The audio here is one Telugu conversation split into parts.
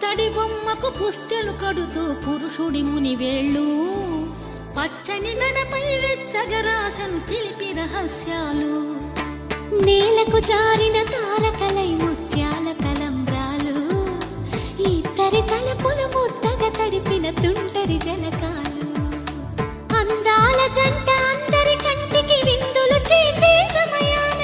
పుత్తడి బొమ్మకు పుస్తెలు కడుతూ పురుషుడి ముని వేళ్ళు పచ్చని మెడపై వెచ్చగరాసను చిలిపి రహస్యాలు నేలకు జారిన తారకలై ముత్యాల తలంబ్రాలు ఇద్దరి తలపుల ముద్దగా తడిపిన తుంటరి జలకాలు అందాల జంట అందరి కంటికి విందులు చేసే సమయాన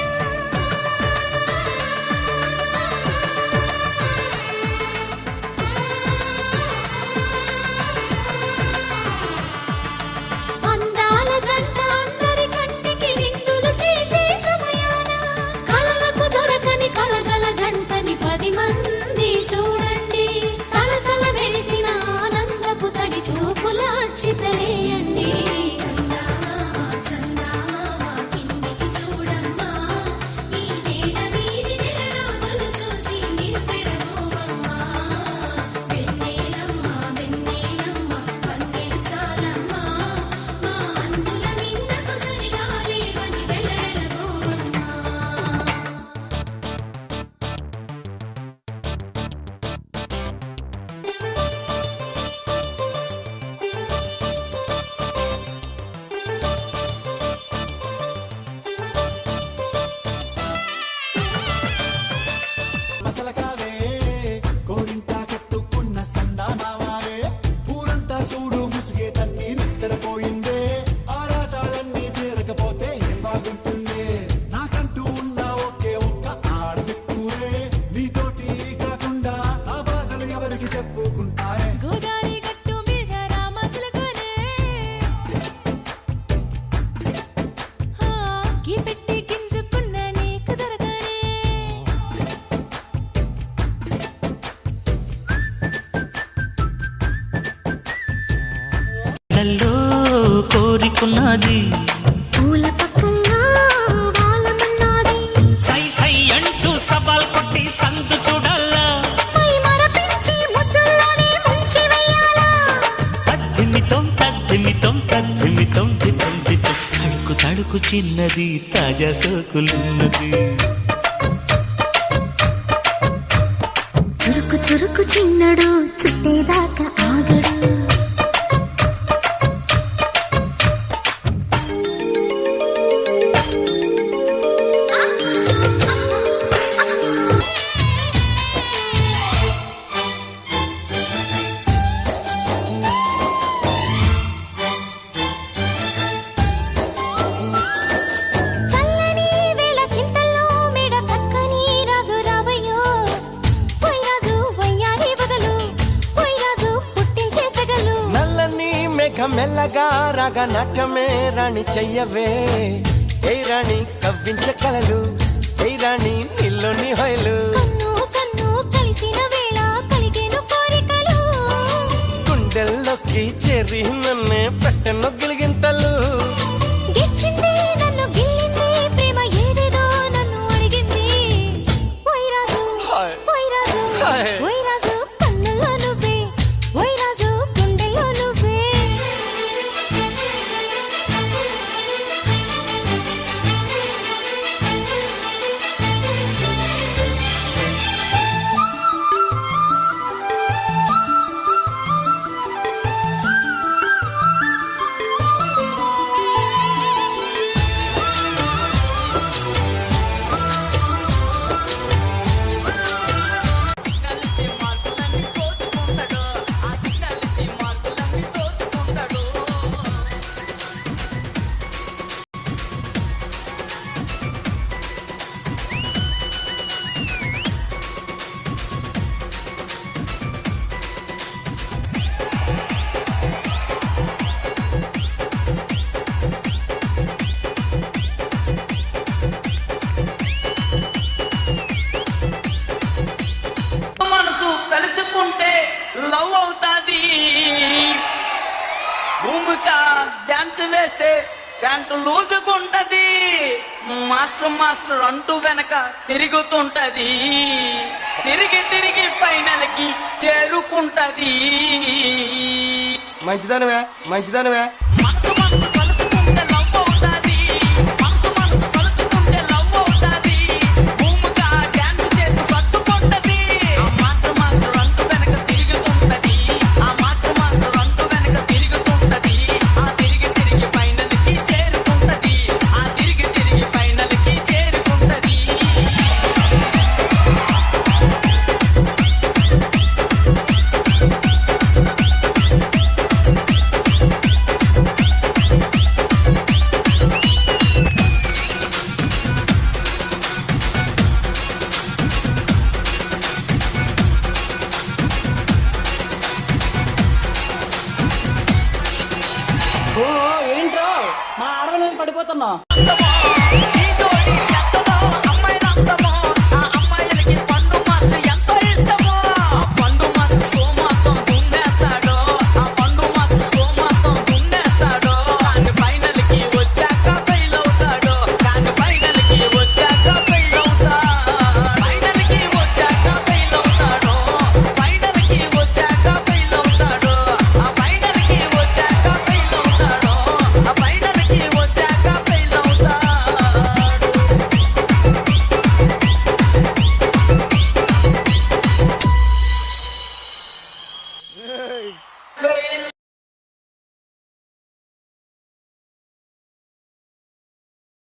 అందాల జంట అందరి కంటికి విందులు చేసే సమయాన కలలకు దొరకని కలగల జంటని 10 మంది చూడండి తలతల మెరిసిన ఆనందపు తడి చూపుల అచ్చితలేయండి కోరికున్నది పూల పక్కల్లో వాలమన్నది సై సై అంటూ సవాల్ కొట్టి సందు చూడాలా పై మరపించి ముద్దుల్లోనే ముంచి వెయ్యాలా తద్దిమితం తద్దిమితం తద్దిమితం దితం తడుకు తడుకు చిన్నది తాజా సోకులున్నది చురుకు చురుకు చిన్నడు చుట్టేదాకా ఆగడు చల్లని వేళ చింతల్లో మేడ చక్కని రాజు రావయ్యో పోయి రాజు వయ్యారి బదులు పోయి రాజు పుట్టించే సగలు నల్లని మేఘ మెల్లగా రాగా నాట్యమే రాణి చెయ్యవే ఏ రాణి కవ్వించే కలలు ఏ రాణి నిల్లోని హొయలు కన్ను కన్ను కలిసిన వేళ కలిగేను కోరికలు గుండెల్లోకి చేరి నన్నే పెట్టెను గిలిగింతలు గిచ్చింది నన్ను గిల్లింది ప్రేమ ఏదేదో నన్ను అడిగింది పోయి రాజు పోయి రాజు పోయి రాజు కన్నుల్లో నువ్వే పోయి రాజు గుండెల్లో నువ్వే మనసు కలుసుకుంటే లవ్ అవుతాది భూమిక డాన్స్ వేస్తే ప్యాంటు లూజుకుంటది మాస్టర్ మాస్టర్ అంటూ వెనక తిరుగుతుంటది తిరిగి తిరిగి ఫైనల్ కి చేరుకుంటది మంచిదనవే మంచిదనవే మనసు మనసు కలుసుకుంటే లవ్ అవుతాది మనసు మనసు కలుసుకుంటే లవ్ అవుతాది భూమిక డాన్స్ చేస్తూ సర్దుకుంటది మాస్టర్ మాస్టర్ అంటూ వెనక తిరిగి ఏయ్